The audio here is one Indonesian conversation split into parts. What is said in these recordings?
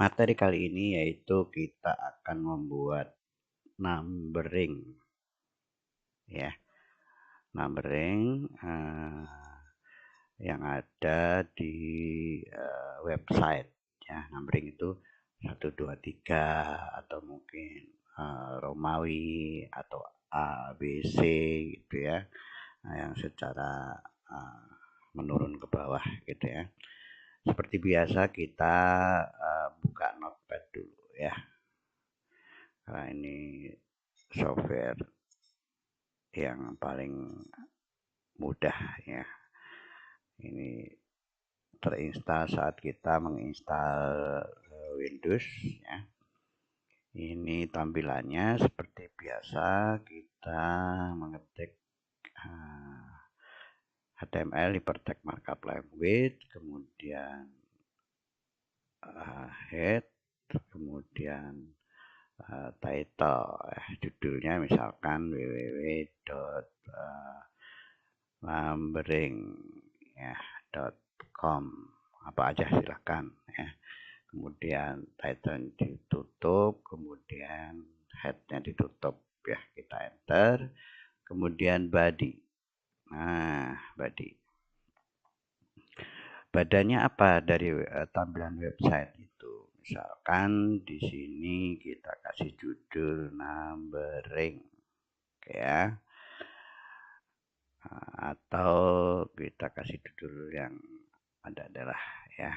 Materi kali ini yaitu kita akan membuat numbering, ya, numbering yang ada di website, ya. Numbering itu 1, 2, 3 atau mungkin Romawi atau A, B, C gitu ya. Nah, yang secara menurun ke bawah gitu ya. Seperti biasa kita buka notepad dulu ya. Karena ini software yang paling mudah ya. Ini terinstall saat kita menginstal Windows ya. Ini tampilannya seperti biasa, kita mengetik HTML hypertext markup language, kemudian head, kemudian title, judulnya misalkan www.numbering.com, apa aja silahkan ya. Kemudian title ditutup, kemudian headnya ditutup ya, kita enter. Kemudian body. Nah, body. Badannya apa dari tampilan website itu? Misalkan di sini kita kasih judul numbering, ya. Atau kita kasih judul yang ada adalah ya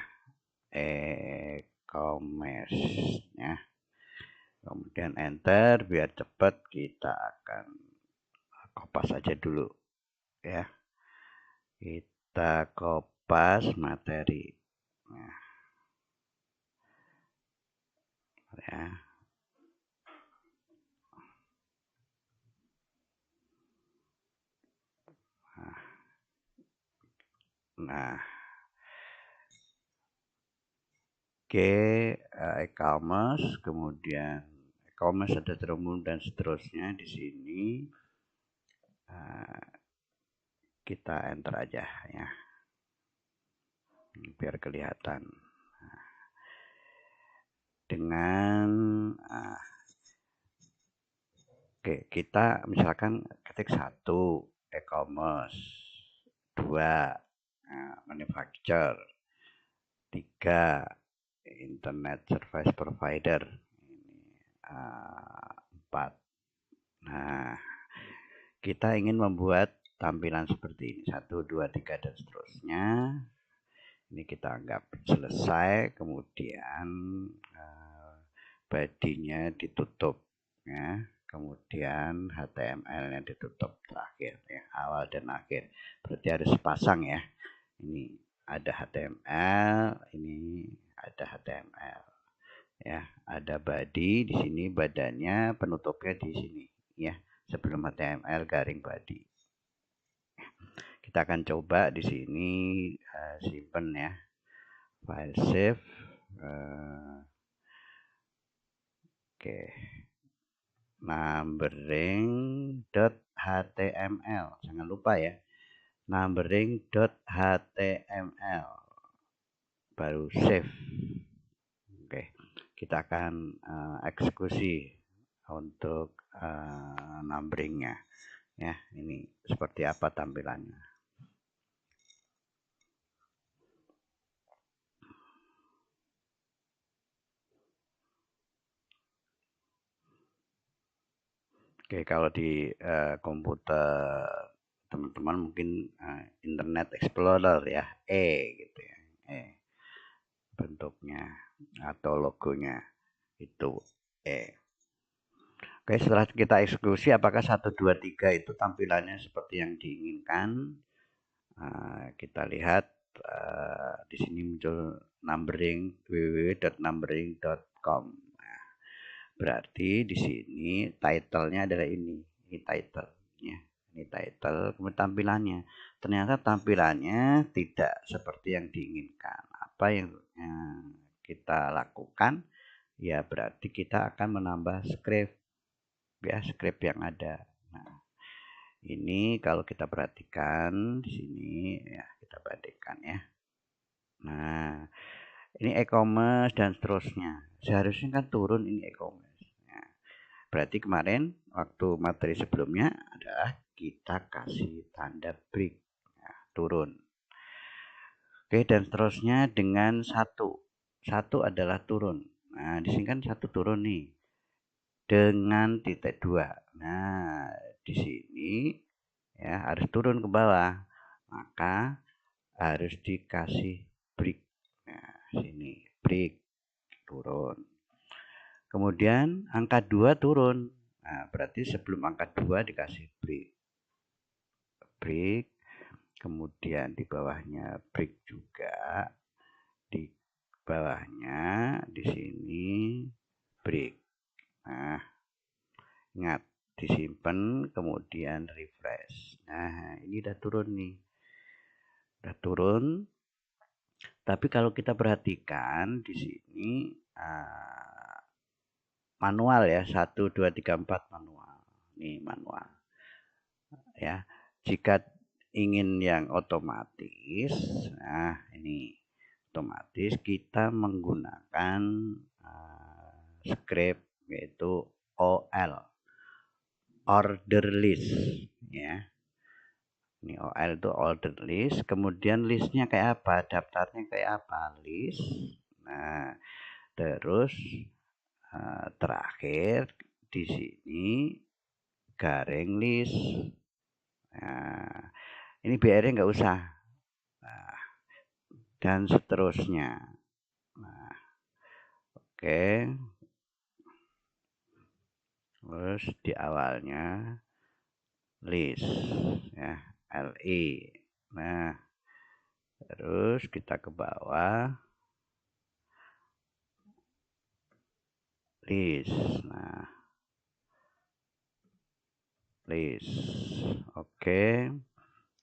e-commerce ya. Kemudian enter, biar cepat kita akan kopas saja dulu ya. Kita kopas materi ya. Nah, e-commerce, kemudian e-commerce ada terumum dan seterusnya di sini. Kita enter aja ya, biar kelihatan. Dengan oke, kita misalkan ketik 1 e-commerce, 2 manufacturer, 3 internet service provider, 4. Nah, kita ingin membuat tampilan seperti ini, 1, 2, 3 dan seterusnya. Ini kita anggap selesai, kemudian body-nya ditutup ya. Kemudian HTML-nya ditutup terakhir ya, awal dan akhir. Berarti harus sepasang ya. Ini ada HTML, ini ada HTML. Ya, ada body di sini, badannya, penutupnya di sini ya. Sebelum HTML garing body. Kita akan coba di sini simpen ya. File save. Oke. Numbering.html, jangan lupa ya, numbering.html, baru save. Oke, kita akan eksekusi untuk numberingnya ya. Ini seperti apa tampilannya. Oke, kalau di komputer teman-teman mungkin Internet Explorer ya, gitu ya, bentuknya atau logonya itu Oke, setelah kita eksekusi, apakah 1, 2, 3 itu tampilannya seperti yang diinginkan? Kita lihat di sini muncul numbering, www.numbering.com. Berarti di sini title-nya adalah ini title ya. Ini title, kemudian tampilannya. Ternyata tampilannya tidak seperti yang diinginkan. Apa yang kita lakukan? Ya berarti kita akan menambah script ya, script yang ada. Nah, ini kalau kita perhatikan di sini ya, kita bandingkan ya. Nah, Ini e-commerce dan seterusnya. Seharusnya kan turun ini e-commerce. Nah, berarti kemarin waktu materi sebelumnya adalah kita kasih tanda break. Nah, turun. Oke, dan seterusnya dengan satu. Satu adalah turun. Nah, di sini kan satu turun nih. Dengan titik dua. Nah, di sini ya harus turun ke bawah. Maka harus dikasih break. Nah, sini break turun. Kemudian angka 2 turun. Nah, berarti sebelum angka 2 dikasih break. Break. Kemudian di bawahnya break juga. Di bawahnya di sini break. Nah, ingat disimpan kemudian refresh. Nah, ini udah turun nih. Udah turun. Tapi kalau kita perhatikan di sini manual ya, 1 2 3 4 manual. Ini manual. Ya. Jika ingin yang otomatis, nah ini otomatis kita menggunakan script yaitu OL, order list ya. Ini OL itu order list, kemudian listnya kayak apa, daftarnya kayak apa, list. Nah, terus terakhir di sini garing list. Nah, ini BR-nya nggak usah. Nah, dan seterusnya. Nah, oke. Terus di awalnya list ya, LI. Nah, terus kita ke bawah list. Nah, list. Oke.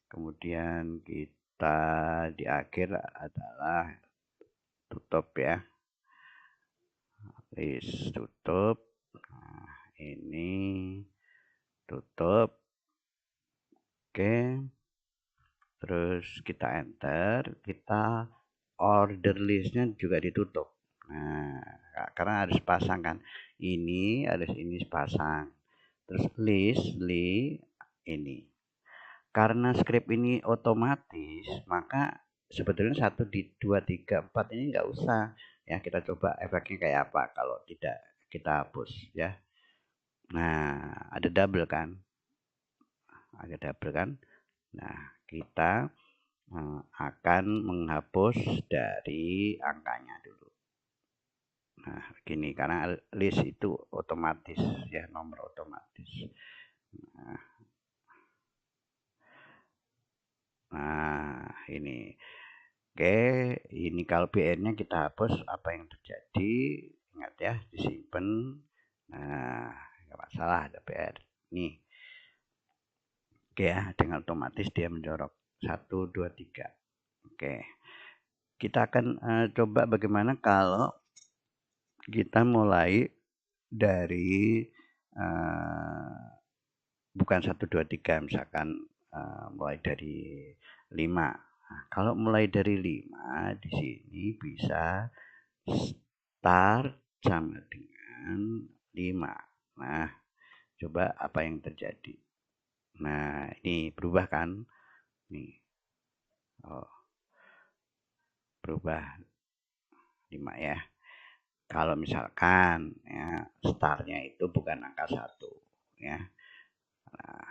Kemudian kita di akhir adalah tutup ya. List tutup. Nah, ini tutup. Oke. Terus kita enter, kita order listnya juga ditutup. Nah, karena harus pasang kan. Ini harus ini pasang. Terus list ini. Karena script ini otomatis, maka sebetulnya 1 2 3 4 ini nggak usah. Ya, kita coba efeknya kayak apa kalau tidak kita hapus ya. Nah, ada double kan? Ada double kan? Nah, kita akan menghapus dari angkanya dulu. Nah, begini karena list itu otomatis ya, nomor otomatis. Nah, ini. Oke, ini kalau BN-nya kita hapus, apa yang terjadi? Ingat ya, disimpan. Nah, nggak masalah ada BR. Nih. Oke ya, dengan otomatis dia menjorok 1 2 3. Oke. Kita akan coba bagaimana kalau kita mulai dari bukan 1 2 3 misalkan mulai dari 5. Nah, kalau mulai dari 5 di sini bisa start sama dengan 5. Nah, coba apa yang terjadi. Nah, ini berubah kan? Nih. Oh, berubah 5 ya. Kalau misalkan ya startnya itu bukan angka 1 ya. Nah,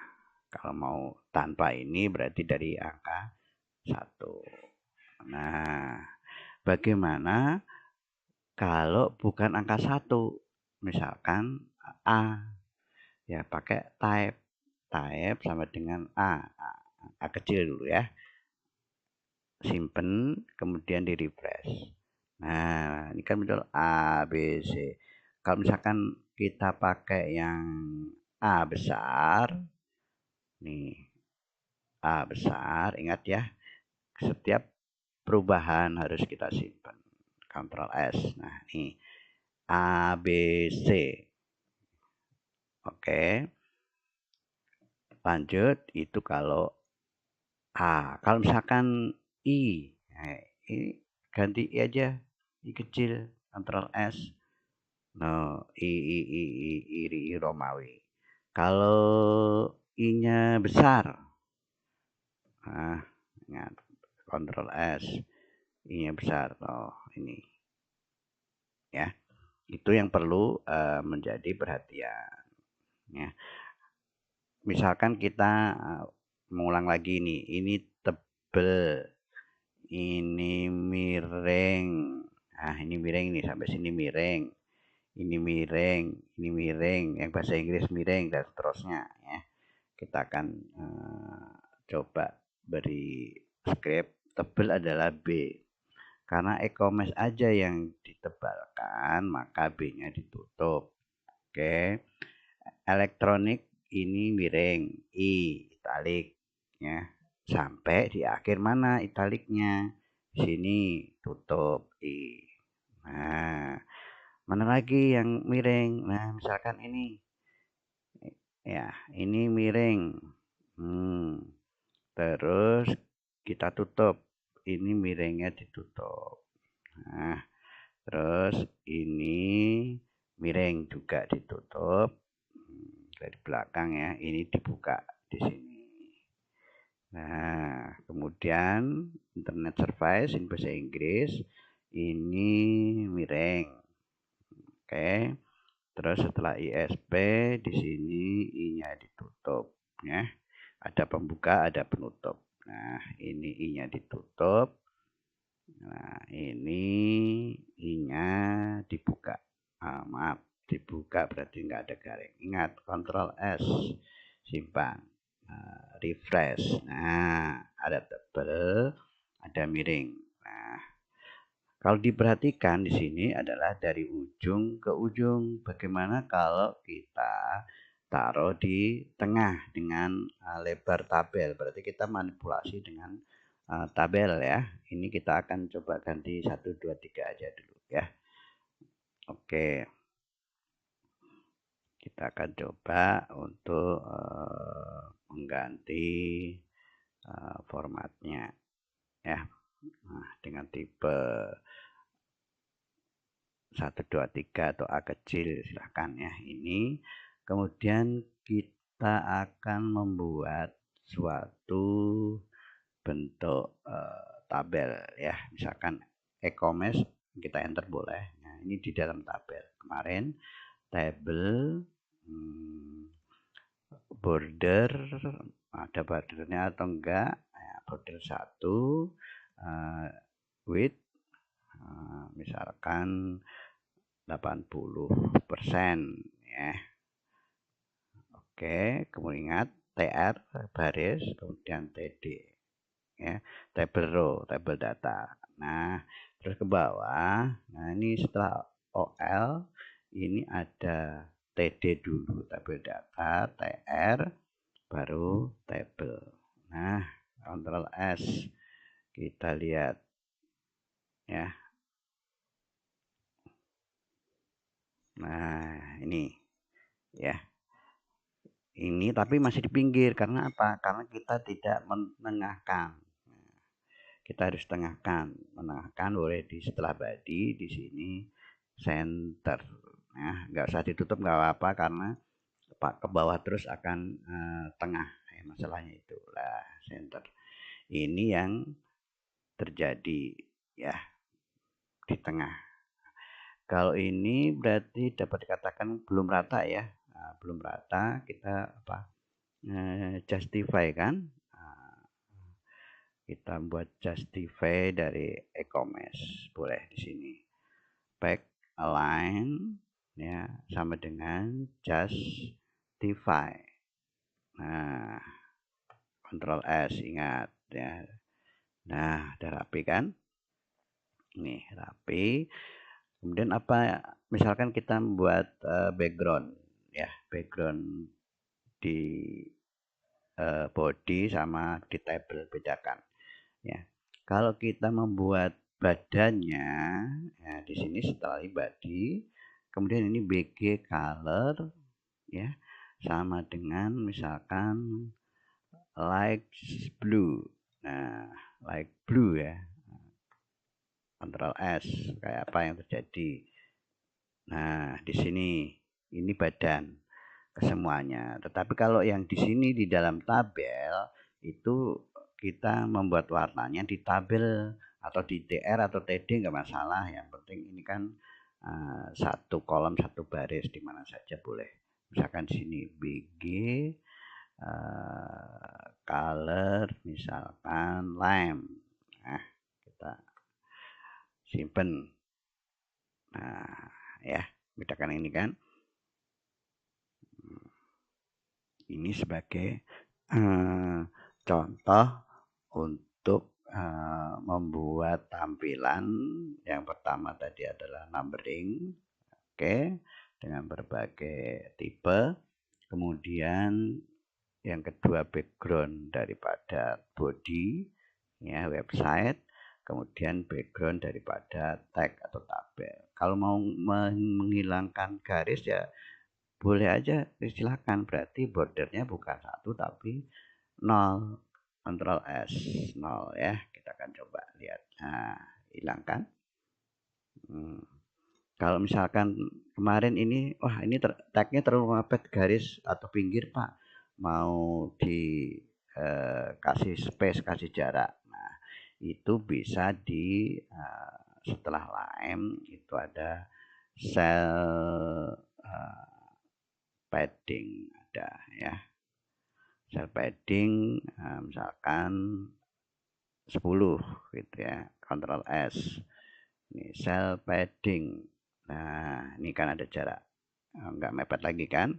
kalau mau tanpa ini berarti dari angka 1. Nah, bagaimana kalau bukan angka 1? Misalkan A. Ya, pakai type. Type sama dengan A. A kecil dulu ya. Simpen, kemudian di refresh. Nah, ini kan muncul A, B, C. Kalau misalkan kita pakai yang A besar, nih A besar, ingat ya, setiap perubahan harus kita simpan. Ctrl S. Nah, ini A, B, C. Oke. Lanjut, itu kalau A. Kalau misalkan I, nah, ini ganti I aja. I kecil, Ctrl S. No, I Romawi. Kalau I-nya besar, nah, ingat, Ctrl S, I-nya besar. Oh, ini, ya, itu yang perlu menjadi perhatian. Ya. Misalkan kita mengulang lagi nih, ini tebel, ini miring. Nah, ini miring nih, sampai sini miring. Ini miring, ini miring, yang bahasa Inggris miring, dan seterusnya. Ya. Kita akan coba beri script. Tebel adalah B. Karena e-commerce aja yang ditebalkan, maka B-nya ditutup. Oke. Elektronik ini miring, I italik, ya. Sampai di akhir mana italiknya? Sini tutup I. Nah, mana lagi yang miring? Nah, misalkan ini, ya, ini miring. Terus kita tutup. Ini miringnya ditutup. Nah, terus ini miring juga ditutup. Dari belakang ya, ini dibuka di sini. Nah, kemudian internet service ini bahasa Inggris, ini miring. Oke. Terus setelah ISP di sini I-nya ditutup ya. Ada pembuka, ada penutup. Nah, ini I-nya ditutup. Nah, ini I-nya dibuka. Maaf, dibuka berarti nggak ada garing. Ingat, Ctrl S, simpan, refresh. Nah, ada tebel, ada miring. Nah, kalau diperhatikan di sini adalah dari ujung ke ujung. Bagaimana kalau kita taruh di tengah dengan lebar tabel? Berarti kita manipulasi dengan tabel ya. Ini kita akan coba ganti 1, 2, 3 aja dulu ya. Oke. Kita akan coba untuk mengganti formatnya ya. Nah, dengan tipe 1, 2, 3 atau A kecil silahkan ya. Ini kemudian kita akan membuat suatu bentuk tabel ya. Misalkan e-commerce, kita enter boleh. Nah, ini di dalam tabel. Kemarin tabel border, ada bordernya atau enggak ya, border 1 width misalkan 80% ya. Oke, kemudian ingat TR baris, kemudian TD ya, table row, table data. Nah, terus ke bawah. Nah, ini setelah OL ini ada TD dulu, table data, TR baru table. Nah, Ctrl S, kita lihat ya. Nah, ini ya. Ini tapi masih di pinggir karena apa? Karena kita tidak menengahkan. Kita harus tengahkan. Menengahkan boleh di setelah body, di sini center. Nah, nggak usah ditutup nggak apa-apa karena ke bawah terus akan tengah. Masalahnya itu lah center. Ini yang terjadi ya di tengah. Kalau ini berarti dapat dikatakan belum rata ya. Nah, belum rata, kita apa? Justify kan? Nah, kita buat justify dari e-commerce boleh di sini. Back align ya sama dengan justify. Nah, Ctrl S ingat ya. Nah, udah rapi kan? Nih, rapi. Kemudian apa? Misalkan kita membuat background ya, background di body sama di table bedakan ya. Kalau kita membuat badannya ya, di sini setelah body, kemudian ini BG color ya sama dengan misalkan light blue. Nah, light blue ya. Ctrl S, kayak apa yang terjadi. Nah, di sini ini badan kesemuanya. Tetapi kalau yang di sini di dalam tabel itu kita membuat warnanya di tabel atau di TR atau TD nggak masalah. Yang penting ini kan satu kolom satu baris di mana saja boleh. Misalkan di sini BG color misalkan lime. Nah, kita simpen. Nah, ya, bedakan ini kan. Ini sebagai contoh untuk membuat tampilan. Yang pertama tadi adalah numbering, oke, dengan berbagai tipe. Kemudian yang kedua background daripada body, ya, website. Kemudian background daripada tag atau tabel. Kalau mau menghilangkan garis ya boleh aja, silakan. Berarti bordernya bukan 1 tapi 0. Ctrl S 0 ya. Kita akan coba lihat. Nah, hilangkan. Kalau misalkan kemarin ini, wah ini tagnya terlalu mepet garis atau pinggir Pak, mau dikasih space, kasih jarak. Nah, itu bisa di setelah lime itu ada cell padding ada ya. Cell padding misalkan 10 gitu ya. Ctrl S. Ini cell padding. Nah, ini kan ada jarak. Enggak mepet lagi kan?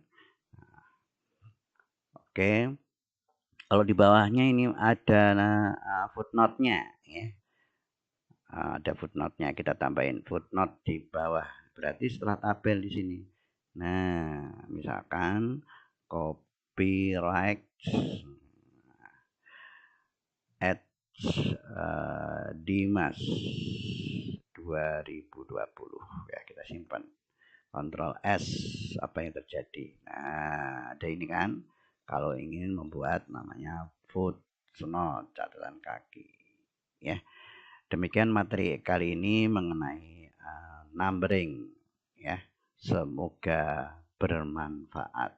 Oke. Kalau di bawahnya ini ada footnote-nya ya. Ada footnote-nya, kita tambahin footnote di bawah. Berarti setelah tabel di sini. Nah, misalkan copyright at Dimas 2020 ya, kita simpan. Ctrl S, apa yang terjadi. Nah, ada ini kan, kalau ingin membuat namanya footnote, catatan kaki ya. Demikian materi kali ini mengenai numbering ya. Semoga bermanfaat.